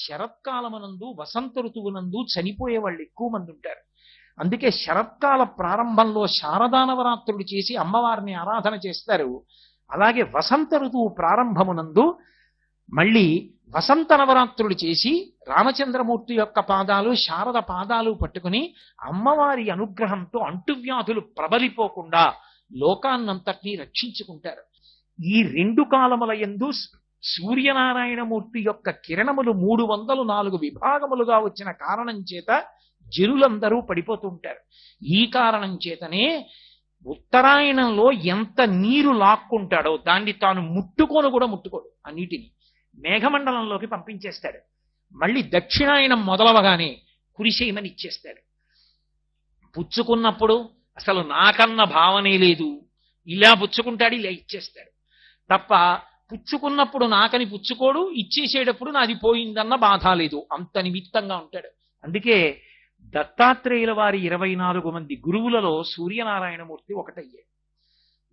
శరత్కాలమునందు వసంత ఋతువునందు చనిపోయే వాళ్ళు ఎక్కువ మంది ఉంటారు. అందుకే శరత్కాల ప్రారంభంలో శారదా నవరాత్రులు చేసి అమ్మవారిని ఆరాధన చేస్తారు. అలాగే వసంత ఋతువు ప్రారంభమునందు మళ్ళీ వసంత నవరాత్రులు చేసి రామచంద్రమూర్తి యొక్క పాదాలు శారద పాదాలు పట్టుకుని అమ్మవారి అనుగ్రహంతో అంటువ్యాధులు ప్రబలిపోకుండా లోకాన్నంతటినీ రక్షించుకుంటారు. ఈ రెండు కాలముల యందు సూర్యనారాయణమూర్తి యొక్క కిరణములు 304 విభాగములుగా వచ్చిన కారణం చేత జనులందరూ పడిపోతుంటారు. ఈ కారణం చేతనే ఉత్తరాయణంలో ఎంత నీరు లాక్కుంటాడో దాన్ని తాను ముట్టుకోను కూడా ముట్టుకోడు. ఆ నీటిని మేఘమండలంలోకి పంపించేస్తాడు. మళ్ళీ దక్షిణాయనం మొదలవగానే కురిసేయమని ఇచ్చేస్తాడు. పుచ్చుకున్నప్పుడు అసలు నాకన్న భావనే లేదు, ఇలా పుచ్చుకుంటాడు, ఇలా ఇచ్చేస్తాడు తప్ప పుచ్చుకున్నప్పుడు నాకని పుచ్చుకోడు, ఇచ్చేసేటప్పుడు నాది పోయిందన్న బాధ లేదు. అంత నిమిత్తంగా ఉంటాడు. అందుకే దత్తాత్రేయుల వారి 24 మంది గురువులలో సూర్యనారాయణమూర్తి ఒకటయ్యాడు.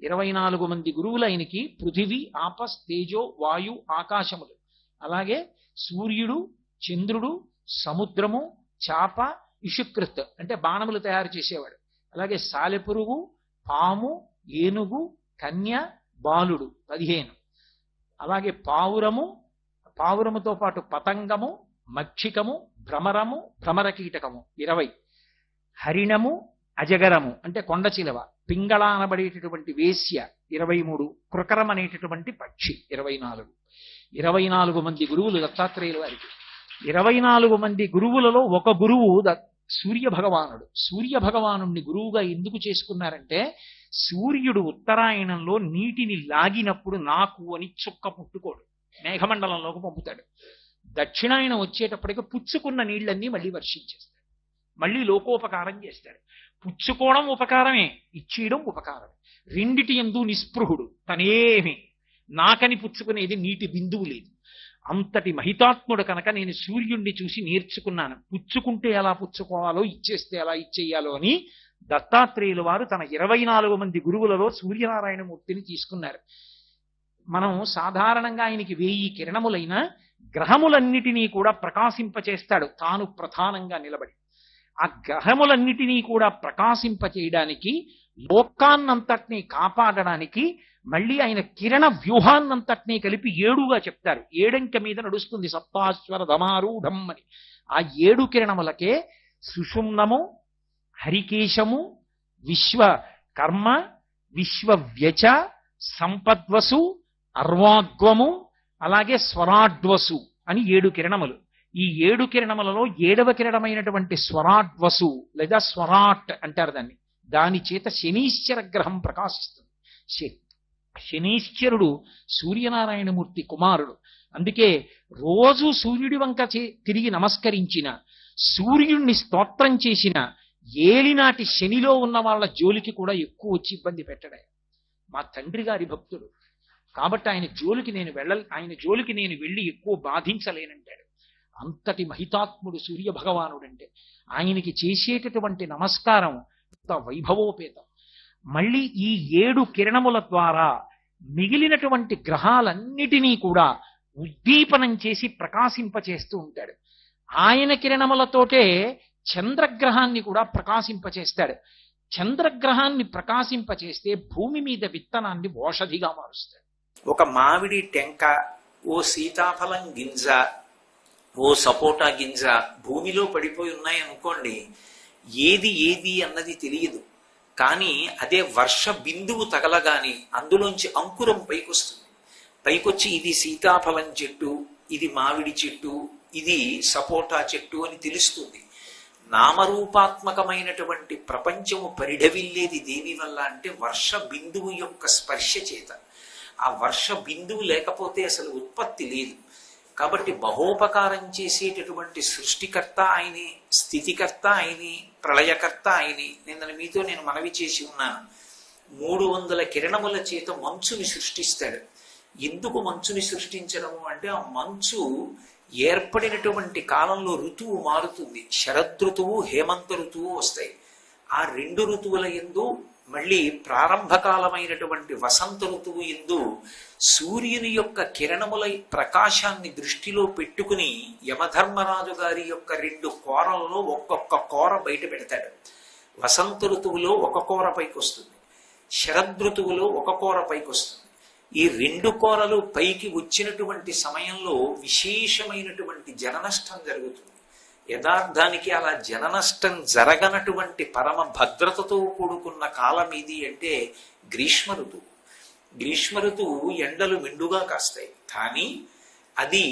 24 మంది గురువులైనకి పృథివీ, ఆపస్, తేజో, వాయు, ఆకాశములు, అలాగే సూర్యుడు, చంద్రుడు, సముద్రము, చాప, ఇషుకృత్ అంటే బాణములు తయారు చేసేవాడు, అలాగే సాలెపురుగు, పాము, ఏనుగు, కన్య, బాలుడు 15, అలాగే పావురముతో పాటు పతంగము, మక్షికము, భ్రమరము, భ్రమర కీటకము 20, హరిణము, అజగరము అంటే కొండ చిలవ, పింగళ అనబడేటటువంటి వేశ్య 23, కృకరం అనేటటువంటి పక్షి 24. 24 మంది గురువులు దత్తాత్రేయుల వారికి. 24 మంది గురువులలో ఒక గురువు సూర్య భగవానుడు. సూర్య భగవానుణ్ణి గురువుగా ఎందుకు చేసుకున్నారంటే సూర్యుడు ఉత్తరాయణంలో నీటిని లాగినప్పుడు నాకు అని చుక్క పుట్టుకోడు, మేఘమండలంలోకి పంపుతాడు. దక్షిణాయనం వచ్చేటప్పటికి పుచ్చుకున్న నీళ్లన్నీ మళ్ళీ వర్షించేస్తాడు, మళ్ళీ లోకోపకారం చేస్తాడు. పుచ్చుకోవడం ఉపకారమే, ఇచ్చేయడం ఉపకారమే. రెండిటి యందు నిస్పృహుడు, తనేమి నాకని పుచ్చుకునేది నీటి బిందువు లేదు. అంతటి మహితాత్ముడు కనుక నేను సూర్యుణ్ణి చూసి నేర్చుకున్నాను. పుచ్చుకుంటే ఎలా పుచ్చుకోవాలో, ఇచ్చేస్తే ఎలా ఇచ్చేయాలో అని దత్తాత్రేయుల వారు తన 24 మంది గురువులలో సూర్యనారాయణమూర్తిని తీసుకున్నారు. మనం సాధారణంగా ఆయనకి 1000 కిరణములైన గ్రహములన్నిటినీ కూడా ప్రకాశింపచేస్తాడు తాను ప్రధానంగా నిలబడి. ఆ గ్రహములన్నిటినీ కూడా ప్రకాశింపచేయడానికి, లోకాన్నంతటినీ కాపాడడానికి మళ్ళీ ఆయన కిరణ వ్యూహాన్నంతటినీ కలిపి 7గా చెప్తారు. 7 మీద నడుస్తుంది సప్తాశ్వర ధమారూఢం అని. ఆ 7 కిరణములకే సుషుమ్నము, హరికేశము, విశ్వకర్మ, విశ్వవ్యచ, సంపద్వసు, అర్వాగ్వము, అలాగే స్వరాడ్వసు అని 7 కిరణములు. ఈ 7 కిరణములలో 7వ కిరణమైనటువంటి స్వరాడ్వసు లేదా స్వరాట్ అంటారు దాన్ని. దాని చేత శనీశ్వర గ్రహం ప్రకాశిస్తుంది. శనీశ్వరుడు సూర్యనారాయణమూర్తి కుమారుడు. అందుకే రోజు సూర్యుడి వంక తిరిగి నమస్కరించిన, సూర్యుడిని స్తోత్రం చేసిన ఏలినాటి శనిలో ఉన్న వాళ్ళ జోలికి కూడా ఎక్కువ వచ్చి ఇబ్బంది పెట్టడే. మా తండ్రి గారి భక్తుడు కాబట్టి ఆయన జోలికి నేను వెళ్ళి ఎక్కువ బాధించలేనంటాడు. అంతటి మహితాత్ముడు సూర్య భగవానుడంటే ఆయనకి చేసేటటువంటి నమస్కారం అంత వైభవోపేతం. మళ్ళీ ఈ 7 కిరణముల ద్వారా మిగిలినటువంటి గ్రహాలన్నిటినీ కూడా ఉద్దీపనం చేసి ప్రకాశింపచేస్తూ ఉంటాడు. ఆయన కిరణములతోటే చంద్రగ్రహాన్ని కూడా ప్రకాశింపచేస్తాడు. చంద్రగ్రహాన్ని ప్రకాశింపచేస్తే భూమి మీద విత్తనాన్ని ఓషధిగా మారుస్తాడు. ఒక మామిడి టెంక, ఓ సీతాఫలం గింజ, ఓ సపోటా గింజ భూమిలో పడిపోయి ఉన్నాయనుకోండి, ఏది అన్నది తెలియదు. కానీ అదే వర్ష బిందువు తగలగాని అందులోంచి అంకురం పైకొస్తుంది. పైకొచ్చి ఇది సీతాఫలం చెట్టు, ఇది మామిడి చెట్టు, ఇది సపోటా చెట్టు అని తెలుస్తుంది. నామరూపాత్మకమైనటువంటి ప్రపంచము పరిఢవిల్లేది దేని వల్ల అంటే వర్ష బిందువు యొక్క స్పర్శ చేత. ఆ వర్ష బిందువు లేకపోతే అసలు ఉత్పత్తి లేదు. కాబట్టి మహోపకారం చేసేటటువంటి సృష్టికర్త ఆయనే, స్థితికర్త ఆయనే, ప్రళయకర్త ఆయనే. మీతో నేను మనవి చేసి ఉన్నాను, 300 కిరణముల చేత మంచుని సృష్టిస్తాడు. ఎందుకు మంచుని సృష్టించడము అంటే ఆ మంచు ఏర్పడినటువంటి కాలంలో ఋతువు మారుతుంది. శరదృతువు, హేమంత ఋతువు వస్తాయి. ఆ 2 ఋతువుల యందు మళ్ళీ ప్రారంభకాలమైనటువంటి వసంత ఋతువు యందు సూర్యుని యొక్క కిరణముల ప్రకాశాన్ని దృష్టిలో పెట్టుకుని యమధర్మరాజు గారి యొక్క 2 కోరలలో ఒక్కొక్క కోర బయట పెడతాడు. వసంత ఋతువులో ఒక కోర పైకి వస్తుంది, శరదృతువులో ఒక కోర పైకి వస్తుంది. ఈ 2 కోరలు పైకి వచ్చినటువంటి సమయంలో విశేషమైనటువంటి జననష్టం జరుగుతుంది. యథార్థానికి అలా జననష్టం జరగనటువంటి పరమ భద్రతతో కూడుకున్న కాలం ఇది అంటే గ్రీష్మ ఋతువు. గ్రీష్మ ఋతువు ఎండలు మెండుగా కాస్తాయి, కానీ అది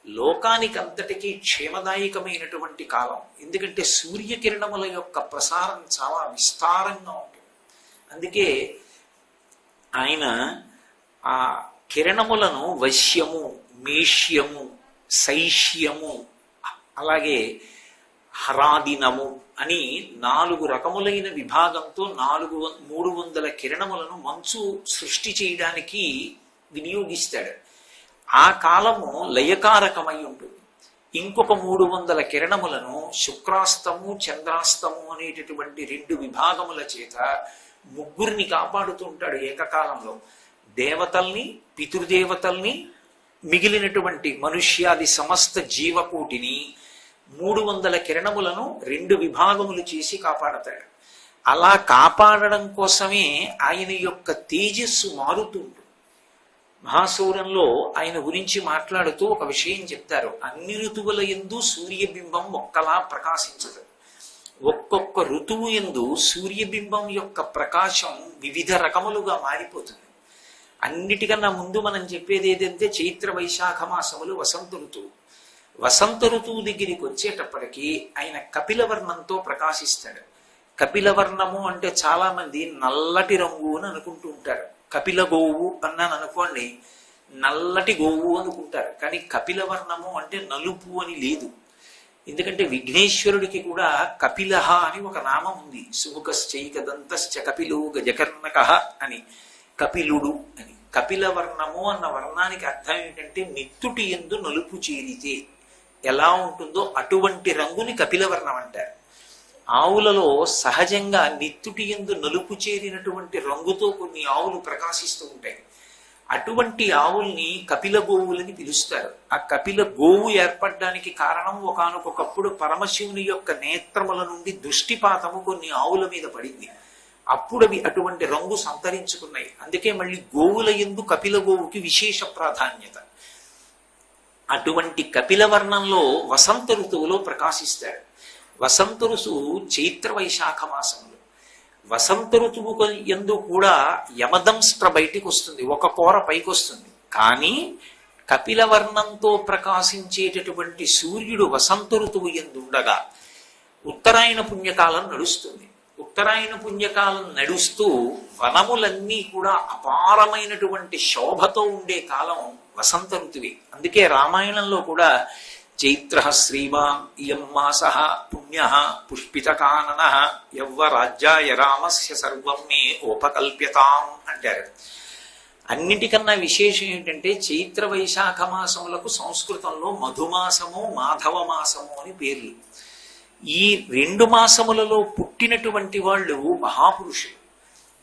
లోకానికంతటికీ క్షేమదాయకమైనటువంటి కాలం. ఎందుకంటే సూర్యకిరణముల యొక్క ప్రసారం చాలా విస్తారంగా ఉంటుంది. అందుకే ఆయన ఆ కిరణములను వశ్యము, మేష్యము, శైష్యము, అలాగే హరాదినము అని 4 రకములైన విభాగంతో 300 కిరణములను మంచు సృష్టి చేయడానికి వినియోగిస్తాడు. ఆ కాలము లయకారకమై ఉంటుంది. ఇంకొక 300 కిరణములను శుక్రాస్తము, చంద్రాస్తము అనేటటువంటి 2 విభాగముల చేత 3 కాపాడుతూ ఉంటాడు ఏకకాలంలో. దేవతల్ని, పితృదేవతల్ని, మిగిలినటువంటి మనుష్యాది సమస్త జీవకోటిని 300 కిరణములను 2 విభాగములు చేసి కాపాడతాడు. అలా కాపాడడం కోసమే ఆయన యొక్క తేజస్సు మారుతుంటుంది. మహాసౌరంలో ఆయన గురించి మాట్లాడుతూ ఒక విషయం చెప్తారు. అన్ని ఋతువుల యందు సూర్యబింబం ఒక్కలా ప్రకాశించదు. ఒక్కొక్క ఋతువు యందు సూర్యబింబం యొక్క ప్రకాశం వివిధ రకములుగా మారిపోతుంది. అన్నిటికన్నా ముందు మనం చెప్పేది ఏదంటే చైత్ర వైశాఖ మాసములు వసంత ఋతువు. వసంత ఋతువు దగ్గరికి వచ్చేటప్పటికి ఆయన కపిలవర్ణంతో ప్రకాశిస్తాడు. కపిలవర్ణము అంటే చాలా మంది నల్లటి రంగు అని అనుకుంటూ ఉంటారు. కపిల గోవు అన్నాను అనుకోండి, నల్లటి గోవు అనుకుంటారు. కానీ కపిలవర్ణము అంటే నలుపు అని లేదు. ఎందుకంటే విఘ్నేశ్వరుడికి కూడా కపిలహ అని ఒక నామం ఉంది. సుముఖశ్చైకదంతశ్చ కపిలో గజకర్ణక అని, కపిలుడు అని. కపిలవర్ణము అన్న వర్ణానికి అర్థం ఏంటంటే నిత్తుటి యందు నలుపు చేరితే ఎలా ఉంటుందో అటువంటి రంగుని కపిలవర్ణం అంటారు. ఆవులలో సహజంగా నిత్తుటి యందు నలుపు చేరినటువంటి రంగుతో కొన్ని ఆవులు ప్రకాశిస్తూ ఉంటాయి. అటువంటి ఆవుల్ని కపిల గోవులని పిలుస్తారు. ఆ కపిల గోవు ఏర్పడడానికి కారణం ఒకానొకప్పుడు పరమశివుని యొక్క నేత్రముల నుండి దృష్టిపాతము కొన్ని ఆవుల మీద పడింది. అప్పుడు అవి అటువంటి రంగు సంతరించుకున్నాయి. అందుకే మళ్ళీ గోవుల యందు కపిల గోవుకి విశేష ప్రాధాన్యత. అటువంటి కపిల వర్ణంలో వసంత ఋతువులో ప్రకాశిస్తాడు. వసంత ఋతువు చైత్ర వైశాఖ మాసములు. వసంత ఋతువు యందు కూడా యమదంస్ట్ర బయటికి వస్తుంది, ఒక కోర పైకి వస్తుంది. కానీ కపిల వర్ణంతో ప్రకాశించేటటువంటి సూర్యుడు వసంత ఋతువు యందు ఉండగా ఉత్తరాయణ పుణ్యకాలం నడుస్తుంది. ఉత్తరాయణ పుణ్యకాలం నడుస్తూ వనములన్నీ కూడా అపారమైనటువంటి శోభతో ఉండే కాలం వసంత ఋతువే. అందుకే రామాయణంలో కూడా చైత్ర శ్రీమాన్ ఇయం మాస పుణ్య పుష్పితకానన యవ్వ రాజ్యాయ రామస్య సర్వం మే ఉపకల్ప్యతాం అంటారు. అన్నిటికన్నా విశేషం ఏంటంటే చైత్ర వైశాఖ మాసములకు సంస్కృతంలో మధుమాసము, మాధవ మాసము అని పేర్లు. ఈ 2 మాసములలో పుట్టినటువంటి వాళ్ళు మహాపురుషులు.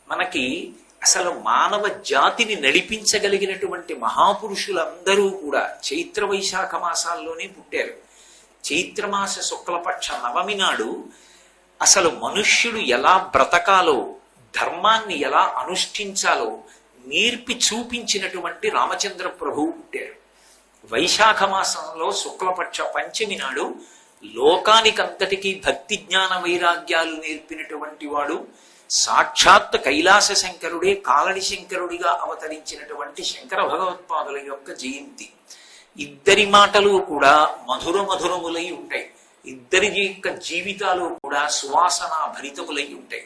మనకి అసలు మానవ జాతిని నడిపించగలిగినటువంటి మహాపురుషులందరూ కూడా చైత్ర వైశాఖ మాసాల్లోనే పుట్టారు. చైత్రమాస శుక్లపక్ష నవమి నాడు అసలు మనుష్యుడు ఎలా బ్రతకాలో, ధర్మాన్ని ఎలా అనుష్ఠించాలో నేర్పి చూపించినటువంటి రామచంద్ర ప్రభువు పుట్టారు. వైశాఖ మాసంలో శుక్లపక్ష పంచమి నాడు లోకానికంతటికీ భక్తి జ్ఞాన వైరాగ్యాలు నేర్పినటువంటి వాడు సాక్షాత్ కైలాస శంకరుడే కాలడి శంకరుడిగా అవతరించినటువంటి శంకర భగవత్పాదుల యొక్క జయంతి. ఇద్దరి మాటలు కూడా మధుర మధురములై ఉంటాయి. ఇద్దరి యొక్క జీవితాలు కూడా సువాసన భరితములై ఉంటాయి.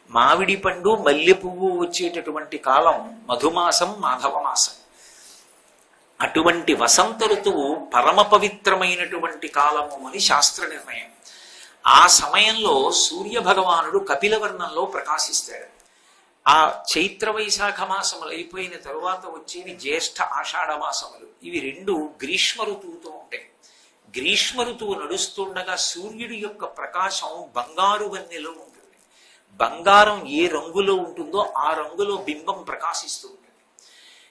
మామిడి పండు, మల్లె పువ్వు వచ్చేటటువంటి కాలం మధుమాసం, మాధవ మాసం. అటువంటి వసంత ఋతువు పరమ పవిత్రమైనటువంటి కాలము అని శాస్త్ర నిర్ణయం. ఆ సమయంలో సూర్య భగవానుడు కపిలవర్ణంలో ప్రకాశిస్తాడు. ఆ చైత్ర వైశాఖ మాసములు అయిపోయిన తరువాత వచ్చేవి జ్యేష్ఠ ఆషాఢ మాసములు. ఇవి 2 గ్రీష్మ ఋతువుతో ఉంటాయి. గ్రీష్మ ఋతువు నడుస్తుండగా సూర్యుడి యొక్క ప్రకాశం బంగారు వన్నెలో ఉంటుంది. బంగారం ఏ రంగులో ఉంటుందో ఆ రంగులో బింబం ప్రకాశిస్తూ ఉంటుంది.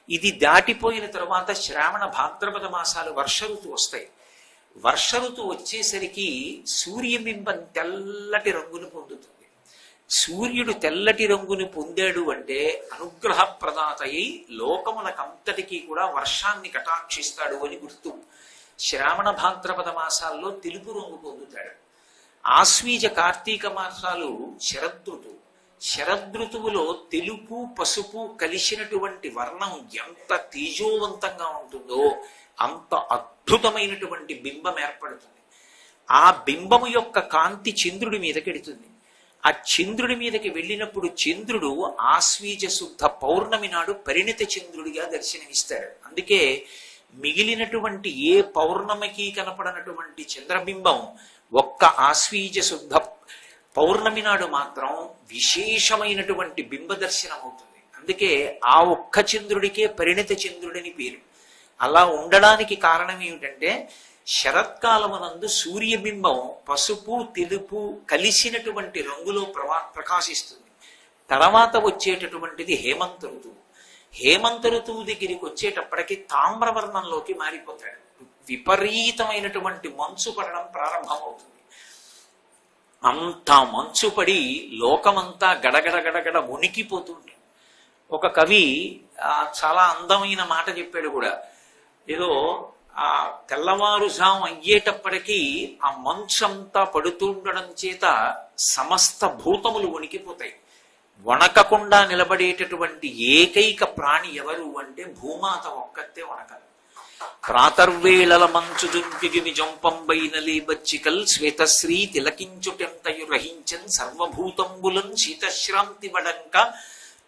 ఇది దాటిపోయిన తర్వాత శ్రావణ భాద్రపద మాసాలు వర్ష ఋతువు వస్తాయి. వర్ష ఋతువు వచ్చేసరికి సూర్యబింబం తెల్లటి రంగును పొందుతుంది. సూర్యుడు తెల్లటి రంగుని పొందాడు అంటే అనుగ్రహ ప్రదాత అయి లోకమునకంతటికీ కూడా వర్షాన్ని కటాక్షిస్తాడు అని గుర్తు. శ్రావణ భాద్రపద మాసాల్లో తెలుపు రంగు పొందుతాడు. ఆశ్వీజ కార్తీక మాసాలు శరదృతువు. శరదృతువులో తెలుపు పసుపు కలిసినటువంటి వర్ణం ఎంత తేజోవంతంగా ఉంటుందో అంత అద్భుతమైనటువంటి బింబం ఏర్పడుతుంది. ఆ బింబము యొక్క కాంతి చంద్రుడి మీదకెడుతుంది. ఆ చంద్రుడి మీదకి వెళ్ళినప్పుడు చంద్రుడు ఆశ్వీజ శుద్ధ పౌర్ణమి నాడు పరిణిత చంద్రుడిగా దర్శనమిస్తాడు. అందుకే మిగిలినటువంటి ఏ పౌర్ణమికి కనపడనటువంటి చంద్రబింబం ఒక్క ఆశ్వీజ శుద్ధ పౌర్ణమి నాడు మాత్రం విశేషమైనటువంటి బింబ దర్శనం అవుతుంది. అందుకే ఆ ఒక్క చంద్రుడికే పరిణిత చంద్రుడని పేరు. అలా ఉండడానికి కారణం ఏమిటంటే శరత్కాలమునందు సూర్యబింబం పసుపు తెలుపు కలిసినటువంటి రంగులో ప్రకాశిస్తుంది. తర్వాత వచ్చేటటువంటిది హేమంత ఋతువు. హేమంత ఋతువు దగ్గరికి వచ్చేటప్పటికి తామ్రవర్ణంలోకి మారిపోతాడు. విపరీతమైనటువంటి మంచు పడడం ప్రారంభమవుతుంది. అంతా మంచు పడి లోకమంతా గడగడ గడగడ ఉనికిపోతుంటుంది. ఒక కవి చాలా అందమైన మాట చెప్పాడు కూడా. ఏదో ఆ తెల్లవారుజాము అయ్యేటప్పటికీ ఆ మంచు అంతా పడుతుండడం చేత సమస్త భూతములు వణికిపోతాయి. వణకకుండా నిలబడేటటువంటి ఏకైక ప్రాణి ఎవరు అంటే భూమాత ఒక్కతే వణకదు. ప్రాతర్వేళల మంచు దుంపిగి నిజంపంబైనలే బచ్చికల్ శ్వేతశ్రీ తిలకించుటెంతయు రహించన్ సర్వభూతంబులన్ శీతశ్రాంతి వడంక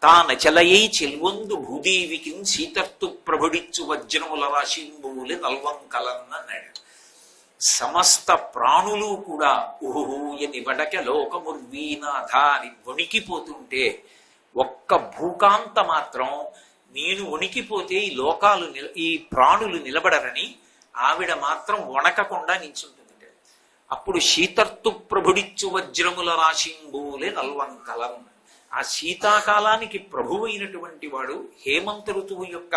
తానచలయై చెల్వొందు భూదేవికిన్ శీతర్తు ప్రభుడిచ్చు వజ్రముల రాశింబువులే నల్వంకలన్నన్నాడు. సమస్త ప్రాణులు కూడా ఊహూయని వడక లోకముర్వీనాథ అని వణికిపోతుంటే ఒక్క భూకాంత మాత్రం నేను వణికిపోతే ఈ లోకాలు ఈ ప్రాణులు నిలబడరని ఆవిడ మాత్రం వణకకుండా నించుంటుంది. అప్పుడు శీతర్తు ప్రభుడిచ్చు వజ్రముల రాశింబూలే నల్వంకలం. ఆ శీతాకాలానికి ప్రభువు అయినటువంటి వాడు హేమంత ఋతువు యొక్క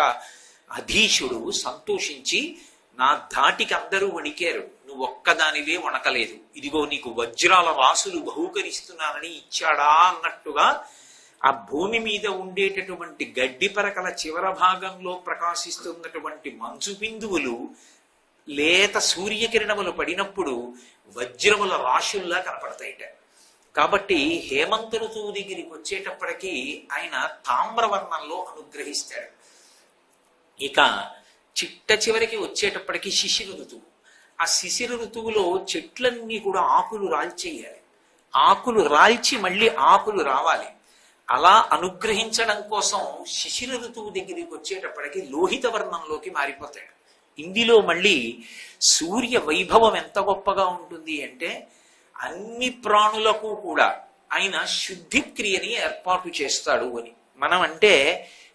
అధీశుడు సంతోషించి నా ధాటికి అందరూ వణికారు, నువ్వు ఒక్కదానివే వణకలేదు, ఇదిగో నీకు వజ్రాల రాసులు బహూకరిస్తున్నానని ఇచ్చాడా అన్నట్టుగా ఆ భూమి మీద ఉండేటటువంటి గడ్డి పరకల చివర భాగంలో ప్రకాశిస్తున్నటువంటి మంచు బిందువులు లేత సూర్యకిరణములు పడినప్పుడు వజ్రముల రాశుల్లా కనపడతాయిట. కాబట్టి హేమంత ఋతువు దగ్గరికి వచ్చేటప్పటికీ ఆయన తామ్రవర్ణంలో అనుగ్రహిస్తాడు. ఇక చిట్ట చివరికి వచ్చేటప్పటికి శిశిర ఋతువు. ఆ శిశిర ఋతువులో చెట్లన్నీ కూడా ఆకులు రాల్చేయాలి. ఆకులు రాల్చి మళ్ళీ ఆకులు రావాలి. అలా అనుగ్రహించడం కోసం శిశిర ఋతువు దగ్గరికి వచ్చేటప్పటికి లోహిత వర్ణంలోకి మారిపోతాడు. ఇందులో మళ్ళీ సూర్య వైభవం ఎంత గొప్పగా ఉంటుంది అంటే అన్ని ప్రాణులకు కూడా ఆయన శుద్ధి క్రియని ఏర్పాటు చేస్తాడు అని. మనం అంటే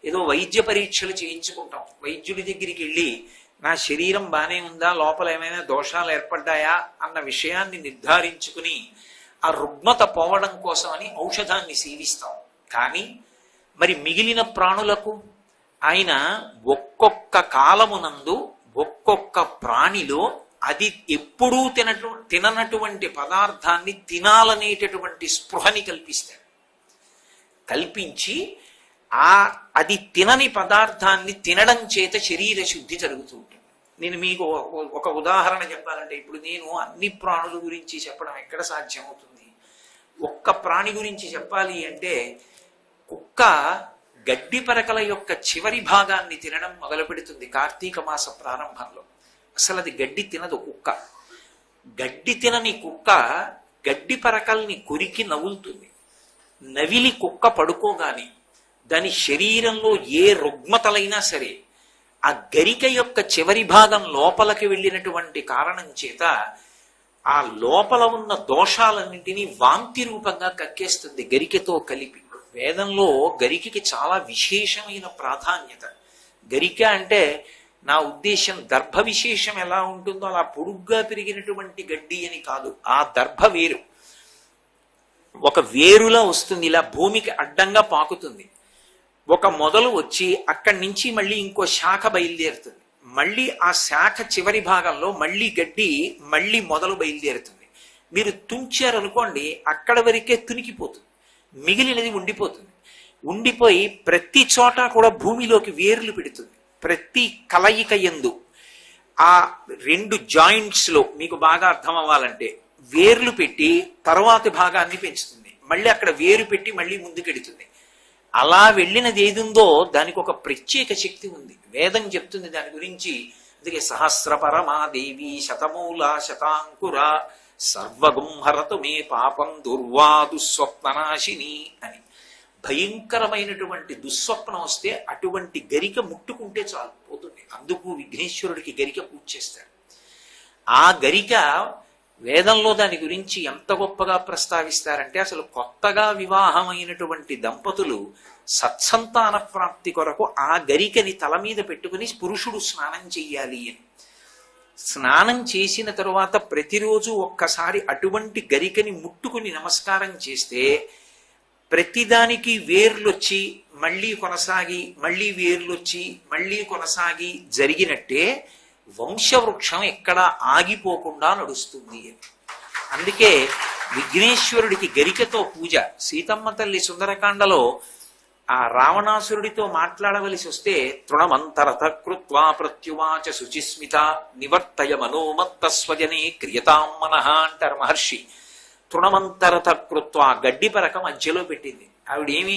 ఏదో వైద్య పరీక్షలు చేయించుకుంటాం. వైద్యుడి దగ్గరికి వెళ్ళి నా శరీరం బానే ఉందా, లోపల ఏమైనా దోషాలు ఏర్పడ్డాయా అన్న విషయాన్ని నిర్ధారించుకుని ఆ రుగ్మత పోవడం కోసం అని ఔషధాన్ని సేవిస్తాం. కానీ మరి మిగిలిన ప్రాణులకు ఆయన ఒక్కొక్క కాలమునందు ఒక్కొక్క ప్రాణిలో అది ఎప్పుడూ తిననటువంటి పదార్థాన్ని తినాలనేటటువంటి స్పృహని కల్పిస్తాడు. కల్పించి అది తినని పదార్థాన్ని తినడం చేత శరీర శుద్ధి జరుగుతూ ఉంటుంది. నేను మీకు ఒక ఉదాహరణ చెప్పాలంటే, ఇప్పుడు నేను అన్ని ప్రాణుల గురించి చెప్పడం ఎక్కడ సాధ్యమవుతుంది? ఒక్క ప్రాణి గురించి చెప్పాలి అంటే కుక్క గడ్డి పరకల యొక్క చివరి భాగాన్ని తినడం మొదలు పెడుతుంది కార్తీక మాస ప్రారంభంలో. అసలు అది గడ్డి తినదు కుక్క. గడ్డి తినని కుక్క గడ్డి పరకల్ని కొరికి నవ్వులుతుంది. నవిలి కుక్క పడుకోగాని దాని శరీరంలో ఏ రుగ్మతలైనా సరే ఆ గరిక యొక్క చివరి భాగం లోపలికి వెళ్ళినటువంటి కారణం చేత ఆ లోపల ఉన్న దోషాలన్నింటినీ వాంతి రూపంగా కక్కేస్తుంది గరికతో కలిపి. వేదంలో గరికకి చాలా విశేషమైన ప్రాధాన్యత. గరిక అంటే నా ఉద్దేశం దర్భ విశేషం ఎలా ఉంటుందో అలా పొడుగ్గా పెరిగినటువంటి గడ్డి అని కాదు. ఆ దర్భ వేరు. ఒక వేరులా వస్తుంది, ఇలా భూమికి అడ్డంగా పాకుతుంది. ఒక మొదలు వచ్చి అక్కడి నుంచి మళ్ళీ ఇంకో శాఖ బయలుదేరుతుంది. మళ్ళీ ఆ శాఖ చివరి భాగంలో మళ్ళీ గడ్డి, మళ్ళీ మొదలు బయలుదేరుతుంది. మీరు తుంచారనుకోండి, అక్కడ వరకే తునికిపోతుంది, మిగిలినది ఉండిపోతుంది. ఉండిపోయి ప్రతి చోట కూడా భూమిలోకి వేర్లు పెడుతుంది. ప్రతి కలయిక యందు ఆ రెండు జాయింట్స్ లో మీకు బాగా అర్థం అవ్వాలంటే వేర్లు పెట్టి తర్వాతి భాగాన్ని పెంచుతుంది. మళ్ళీ అక్కడ వేరు పెట్టి మళ్ళీ ముందుకెడుతుంది. అలా వెళ్ళినది ఏదుందో దానికి ఒక ప్రత్యేక శక్తి ఉంది. వేదం చెప్తుంది దాని గురించి. అందుకే సహస్ర పరమాదేవి శతమూల శతాంకుర సర్వగుంహరతు మే పాపం దుర్వాదు స్వప్ననాశిని అని. భయంకరమైనటువంటి దుస్వప్నం వస్తే అటువంటి గరిక ముట్టుకుంటే చాలు, పోతుంది. అందుకు విఘ్నేశ్వరుడికి గరిక పూజ చేస్తాడు. ఆ గరిక వేదంలో దాని గురించి ఎంత గొప్పగా ప్రస్తావిస్తారంటే, అసలు కొత్తగా వివాహమైనటువంటి దంపతులు సత్సంతాన ప్రాప్తి కొరకు ఆ గరికని తల మీద పెట్టుకుని పురుషుడు స్నానం చెయ్యాలి అని. స్నానం చేసిన తరువాత ప్రతిరోజు ఒక్కసారి అటువంటి గరికని ముట్టుకుని నమస్కారం చేస్తే ప్రతిదానికి వేర్లొచ్చి మళ్ళీ కొనసాగి, మళ్ళీ వేర్లొచ్చి మళ్ళీ కొనసాగి జరిగినట్టే వంశవృక్షం ఎక్కడా ఆగిపోకుండా నడుస్తుంది. అందుకే విఘ్నేశ్వరుడికి గరికతో పూజ. సీతమ్మ తల్లి సుందరకాండలో ఆ రావణాసురుడితో మాట్లాడవలసి వస్తే తృణమంతరథ కృత్వా ప్రత్యువాచ శుచిస్మిత నివర్తయ మనోమత్త స్వజనే క్రియతాం మనః అంటారు మహర్షి. తృణమంతరథ కృత్వా గడ్డి పరక మధ్యలో పెట్టింది. ఆవిడేమి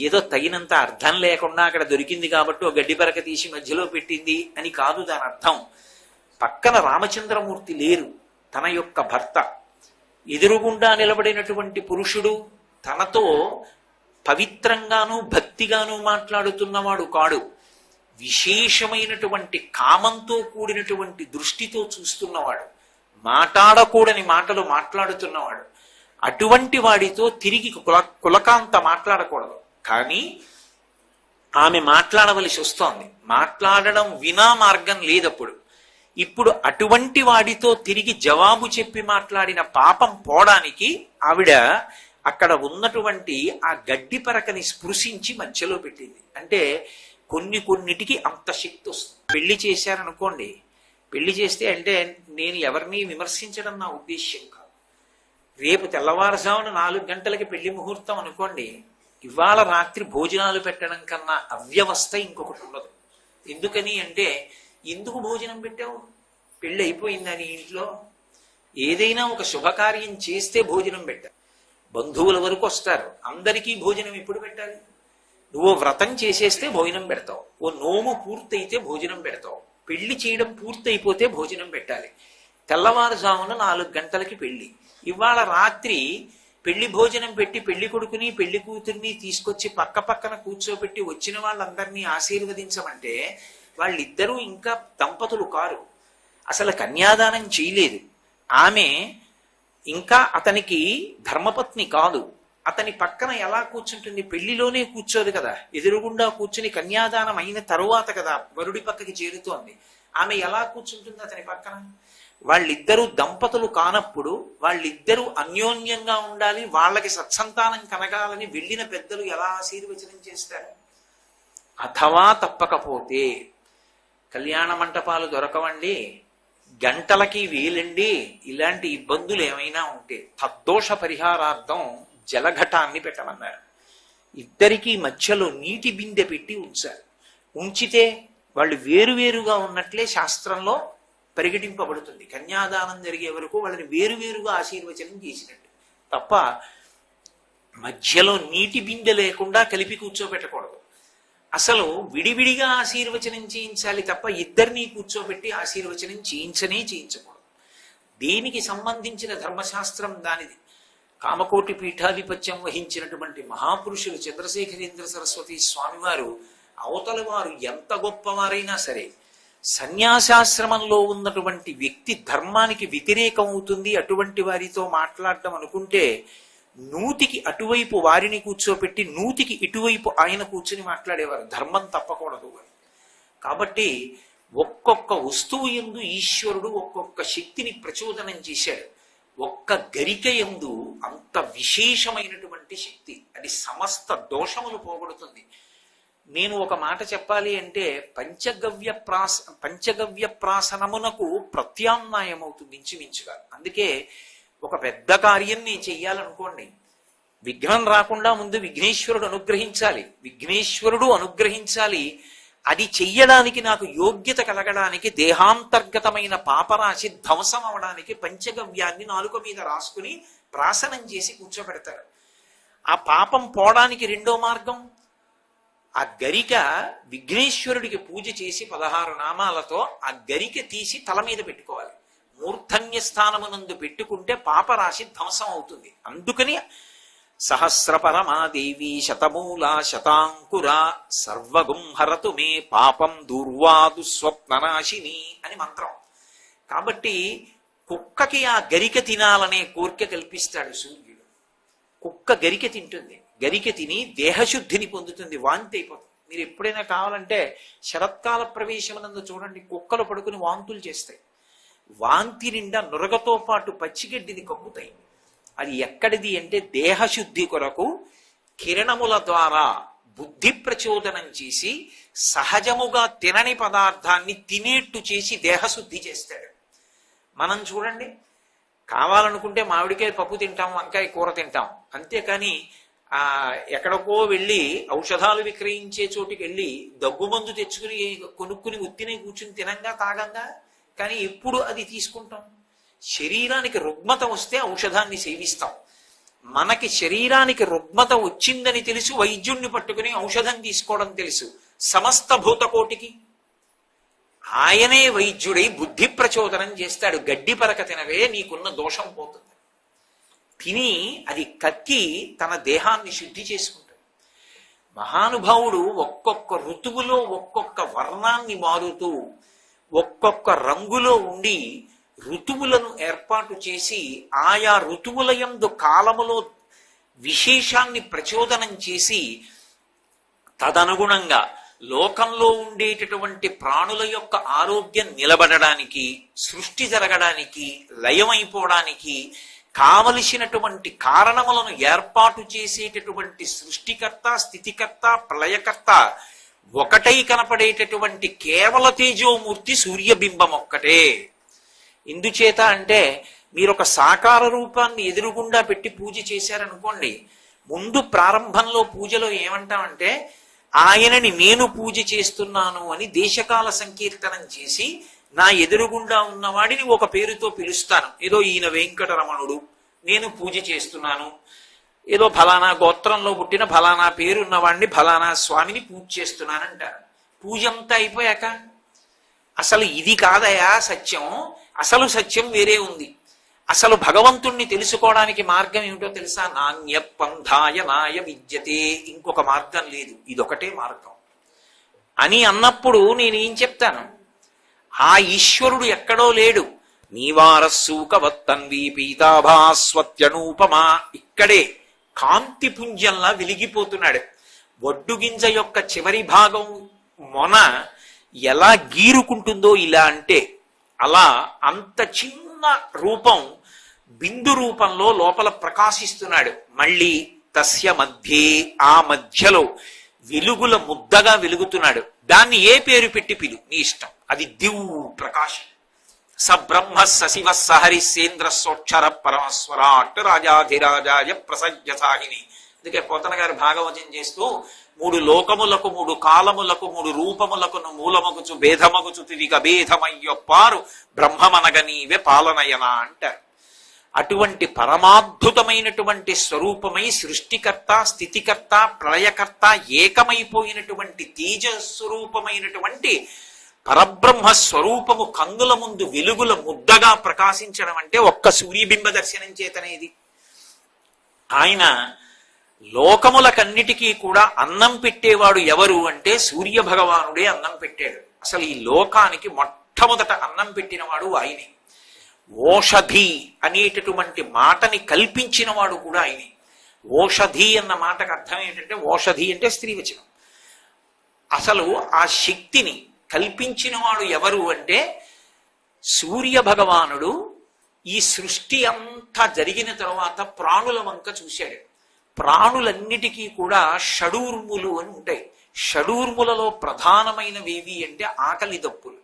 ఏదో తగినంత అర్థం లేకుండా అక్కడ దొరికింది కాబట్టి ఓ గడ్డి పరక తీసి మధ్యలో పెట్టింది అని కాదు దాని అర్థం. పక్కన రామచంద్రమూర్తి లేరు, తన యొక్క భర్త. ఎదురుగుండా నిలబడినటువంటి పురుషుడు తనతో పవిత్రంగాను భక్తిగాను మాట్లాడుతున్నవాడు కాడు, విశేషమైనటువంటి కామంతో కూడినటువంటి దృష్టితో చూస్తున్నవాడు, మాట్లాడకూడని మాటలు మాట్లాడుతున్నవాడు. అటువంటి వాడితో తిరిగి కులకాంత మాట్లాడకూడదు. కానీ ఆమె మాట్లాడవలసి వస్తోంది. మాట్లాడడం వినా మార్గం లేదప్పుడు. ఇప్పుడు అటువంటి వాడితో తిరిగి జవాబు చెప్పి మాట్లాడిన పాపం పోవడానికి ఆవిడ అక్కడ ఉన్నటువంటి ఆ గడ్డి పరకని స్పృశించి మధ్యలో పెట్టింది. అంటే కొన్నిటికి అంత శక్తి వస్తుంది. పెళ్లి చేశారనుకోండి, పెళ్లి చేస్తే అంటే నేను ఎవరిని విమర్శించడం నా ఉద్దేశ్యం కాదు. రేపు తెల్లవారుజామున 4 గంటలకి పెళ్లి ముహూర్తం అనుకోండి, ఇవాళ రాత్రి భోజనాలు పెట్టడం కన్నా అవ్యవస్థ ఇంకొకటి ఉండదు. ఎందుకని అంటే, ఎందుకు భోజనం పెట్టావు? పెళ్లి అయిపోయిందని ఇంట్లో ఏదైనా ఒక శుభకార్యం చేస్తే భోజనం పెట్టాలి. బంధువుల వరకు వస్తారు, అందరికీ భోజనం ఎప్పుడు పెట్టాలి? నువ్వు వ్రతం చేసేస్తే భోజనం పెడతావు, ఓ నోము పూర్తయితే భోజనం పెడతావు, పెళ్లి చేయడం పూర్తయిపోతే భోజనం పెట్టాలి. తెల్లవారుజామున 4 గంటలకి పెళ్లి. ఇవాళ రాత్రి పెళ్లి భోజనం పెట్టి పెళ్లి కొడుకుని పెళ్లి కూతుర్ని తీసుకొచ్చి పక్క పక్కన కూర్చోబెట్టి వచ్చిన వాళ్ళందరినీ ఆశీర్వదించమంటే వాళ్ళిద్దరూ ఇంకా దంపతులు కారు, అసలు కన్యాదానం చేయలేదు. ఆమె ఇంకా అతనికి ధర్మపత్ని కాదు. అతని పక్కన ఎలా కూర్చుంటుంది? పెళ్లిలోనే కూర్చోదు కదా, ఎదురుగుండా కూర్చుని కన్యాదానం అయిన తరువాత కదా వరుడి పక్కకి చేరుతోంది. ఆమె ఎలా కూర్చుంటుంది అతని పక్కన? వాళ్ళిద్దరూ దంపతులు కానప్పుడు వాళ్ళిద్దరూ అన్యోన్యంగా ఉండాలి, వాళ్ళకి సత్సంతానం కలగాలని వెళ్ళిన పెద్దలు ఎలా ఆశీర్వచనం చేస్తారు? అథవా తప్పకపోతే కళ్యాణ మంటపాలు దొరకవండి, గంటలకి వేలండి, ఇలాంటి ఇబ్బందులు ఏమైనా ఉంటే తద్దోష పరిహారార్థం జలఘటాన్ని పెట్టమన్నారు. ఇద్దరికీ మధ్యలో నీటి బిందె పెట్టి ఉంచారు. ఉంచితే వాళ్ళు వేరువేరుగా ఉన్నట్లే శాస్త్రంలో పరిగణింపబడుతుంది. కన్యాదానం జరిగే వరకు వాళ్ళని వేరువేరుగా ఆశీర్వచనం చేసినట్టు తప్ప మధ్యలో నీటి బిందె లేకుండా కలిపి కూర్చోబెట్టకూడదు. అసలు విడివిడిగా ఆశీర్వచనం చేయించాలి తప్ప ఇద్దరినీ కూర్చోబెట్టి ఆశీర్వచనం చేయించకూడదు. దీనికి సంబంధించిన ధర్మశాస్త్రం దానిది. కామకోటి పీఠాధిపత్యం వహించినటువంటి మహాపురుషులు చంద్రశేఖరేంద్ర సరస్వతి స్వామివారు అవతల వారు ఎంత గొప్పవారైనా సరే, సన్యాసాశ్రమంలో ఉన్నటువంటి వ్యక్తి ధర్మానికి వ్యతిరేకం అవుతుంది అటువంటి వారితో మాట్లాడటం అనుకుంటే 100కి అటువైపు వారిని కూర్చోపెట్టి 100కి ఇటువైపు ఆయన కూర్చుని మాట్లాడేవారు. ధర్మం తప్పకూడదు. కాబట్టి ఒక్కొక్క వస్తువు యందు ఈశ్వరుడు ఒక్కొక్క శక్తిని ప్రచోదనం చేశాడు. ఒక్క గరిక యందు అంత విశేషమైనటువంటి శక్తి. అది సమస్త దోషములు పోగొడుతుంది. నేను ఒక మాట చెప్పాలి అంటే పంచగవ్య ప్రాసనమునకు ప్రత్యామ్నాయమవుతుంది ఇంచుమించుగా. అందుకే ఒక పెద్ద కార్యం నేను చెయ్యాలనుకోండి, విఘ్నం రాకుండా ముందు విఘ్నేశ్వరుడు అనుగ్రహించాలి. అది చెయ్యడానికి నాకు యోగ్యత కలగడానికి, దేహాంతర్గతమైన పాపరాశి ధ్వంసం అవడానికి పంచగవ్యాన్ని నాలుక మీద రాసుకుని ప్రాసనం చేసి కూర్చోబెడతారు. ఆ పాపం పోవడానికి రెండో మార్గం, ఆ గరిక విఘ్నేశ్వరుడికి పూజ చేసి 16 నామాలతో ఆ గరిక తీసి తల మీద పెట్టుకోవాలి. మూర్ధన్య స్థానమునందు పెట్టుకుంటే పాపరాశి ధ్వంసం అవుతుంది. అందుకని సహస్రపరమాదేవి శతమూల శతాంకుర సర్వగుంహరతు మే పాపం దూర్వాదు స్వప్ననాశిని అని మంత్రం. కాబట్టి కుక్కకి ఆ గరిక తినాలనే కోరిక కల్పిస్తాడు సూర్యుడు. కుక్క గరిక తింటుంది, గరిక తిని దేహశుద్ధిని పొందుతుంది, వాంతి అయిపోతుంది. మీరు ఎప్పుడైనా కావాలంటే శరత్కాల ప్రవేశమునందు చూడండి, కుక్కలు పడుకుని వాంతులు చేస్తాయి. వాంతి నిండా నురగతో పాటు పచ్చిగడ్డిని కప్పుతాయి. అది ఎక్కడిది అంటే దేహశుద్ధి కొరకు కిరణముల ద్వారా బుద్ధి ప్రచోదనం చేసి సహజముగా తినని పదార్థాన్ని తినేట్టు చేసి దేహశుద్ధి చేస్తాడు. మనం చూడండి, కావాలనుకుంటే మామిడికాయ పప్పు తింటాం, వంకాయ కూర తింటాం, అంతేకాని ఎక్కడికో వెళ్ళి ఔషధాలు విక్రయించే చోటుకి వెళ్ళి దగ్గుమందు తెచ్చుకుని కొనుక్కుని ఉత్తినే కూర్చుని తినంగా తాగంగా. కానీ ఎప్పుడు అది తీసుకుంటాం? శరీరానికి రుగ్మత వస్తే ఔషధాన్ని సేవిస్తాం. మనకి శరీరానికి రుగ్మత వచ్చిందని తెలుసు, వైద్యుణ్ణి పట్టుకుని ఔషధం తీసుకోవడం తెలుసు. సమస్త భూతకోటికి ఆయనే వైద్యుడై బుద్ధి ప్రచోదనం చేస్తాడు. గడ్డి పరక తినవే, నీకున్న దోషం పోతుంది. తిని అది కక్కి తన దేహాన్ని శుద్ధి చేసుకుంటాడు. మహానుభావుడు ఒక్కొక్క ఋతువులో ఒక్కొక్క వర్ణాన్ని మారుతూ ఒక్కొక్క రంగులో ఉండి ఋతువులను ఏర్పాటు చేసి ఆయా ఋతువుల యందు కాలములో విశేషాన్ని ప్రచోదనం చేసి తదనుగుణంగా లోకంలో ఉండేటటువంటి ప్రాణుల యొక్క ఆరోగ్యం నిలబడడానికి, సృష్టి జరగడానికి, లయమైపోవడానికి కావలసినటువంటి కారణములను ఏర్పాటు చేసేటటువంటి సృష్టికర్త, స్థితికర్త, ప్రళయకర్త ఒకటై కనపడేటటువంటి కేవల తేజోమూర్తి సూర్యబింబం ఒక్కటే. ఎందుచేత అంటే మీరు ఒక సాకార రూపాన్ని ఎదురుగుండా పెట్టి పూజ చేశారనుకోండి, ముందు ప్రారంభంలో పూజలో ఏమంటామంటే ఆయనని నేను పూజ చేస్తున్నాను అని దేశకాల సంకీర్తనం చేసి నా ఎదురుగుండా ఉన్నవాడిని ఒక పేరుతో పిలుస్తాను. ఏదో ఈయన వెంకటరమణుడు, నేను పూజ చేస్తున్నాను, ఏదో ఫలానా గోత్రంలో పుట్టిన ఫలానా పేరున్నవాడిని ఫలానా స్వామిని పూజ చేస్తున్నానంటారు. పూజ అంతా అయిపోయాక అసలు ఇది కాదయా సత్యం, అసలు సత్యం వేరే ఉంది. అసలు భగవంతుణ్ణి తెలుసుకోవడానికి మార్గం ఏమిటో తెలుసా? నాణ్య పంధాయ నాయ విద్యతే, ఇంకొక మార్గం లేదు, ఇదొకటే మార్గం అని అన్నప్పుడు నేనేం చెప్తాను? ఆ ఈశ్వరుడు ఎక్కడో లేడు. నీవారస్సూకవత్తన్వి పీతాభాస్వత్యనూపమా, ఇక్కడే కాంతిపుంజంలా వెలిగిపోతున్నాడు. వడ్డుగింజ యొక్క చివరి భాగం మొన ఎలా గీరుకుంటుందో ఇలా అంటే అలా అంత చిన్న రూపం బిందు రూపంలో లోపల ప్రకాశిస్తున్నాడు. మళ్ళీ తస్య మధ్యే, ఆ మధ్యలో వెలుగుల ముద్దగా వెలుగుతున్నాడు. దాన్ని ఏ పేరు పెట్టి పిలు, నీ ఇష్టం. అది దివ్ ప్రకాశం. సబ్రహ్మ సశివ సహరిసేంద్ర సోక్షర పరమస్వరాట్ రాజాధిరాజాయ ప్రసజ్యసాహిని. అందుకే పోతన గారు భాగవతం చేస్తూ 3 లోకములకు 3 కాలములకు 3 రూపములకు మూలమగుచు భేదమగుచు తిరిగ భేదమయ్యొప్పారు బ్రహ్మమనగ నీవే పాలనయన అంటారు. అటువంటి పరమాద్భుతమైనటువంటి స్వరూపమై సృష్టికర్త, స్థితికర్త, ప్రళయకర్త ఏకమైపోయినటువంటి తేజస్వరూపమైనటువంటి పరబ్రహ్మ స్వరూపము కందుల ముందు వెలుగుల ముద్దగా ప్రకాశించడం అంటే ఒక్క సూర్యబింబ దర్శనం చేతనేది. ఆయన లోకములకన్నిటికీ కూడా అన్నం పెట్టేవాడు ఎవరు అంటే సూర్య భగవానుడే అన్నం పెట్టాడు. అసలు ఈ లోకానికి మొట్టమొదట అన్నం పెట్టినవాడు ఆయనే. ఓషధి అనేటటువంటి మాటని కల్పించినవాడు కూడా ఆయనే. ఓషధి అన్న మాటకు అర్థం ఏంటంటే, ఓషధి అంటే స్త్రీవచనం. అసలు ఆ శక్తిని కల్పించినవాడు ఎవరు అంటే సూర్య భగవానుడు ఈ సృష్టి అంతా జరిగిన తర్వాత ప్రాణుల వంక చూశాడు. ప్రాణులన్నిటికీ కూడా షడూర్ములు అని ఉంటాయి. షడూర్ములలో ప్రధానమైనవేవి అంటే ఆకలి దప్పులు.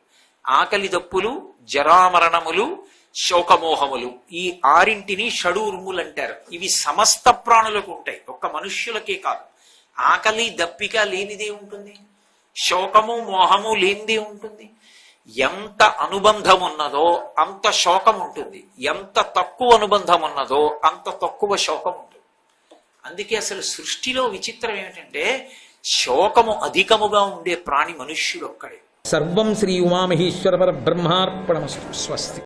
ఆకలి దప్పులు, జరామరణములు, శోకమోహములు, ఈ ఆరింటిని షడూర్ములు అంటారు. ఇవి సమస్త ప్రాణులకు ఉంటాయి, ఒక్క మనుష్యులకే కాదు. ఆకలి దప్పిక లేనిదే ఉంటుంది, శోకము మోహము లేనిదే ఉంటుంది. ఎంత అనుబంధం ఉన్నదో అంత శోకం ఉంటుంది, ఎంత తక్కువ అనుబంధం ఉన్నదో అంత తక్కువ శోకం ఉంటుంది. అందుకే అసలు సృష్టిలో విచిత్రం ఏమిటంటే శోకము అధికముగా ఉండే ప్రాణి మనుష్యుడు ఒక్కడే. సర్వం శ్రీ ఉమామహేశ్వర పరబ్రహ్మార్పణమస్తు. స్వస్తి.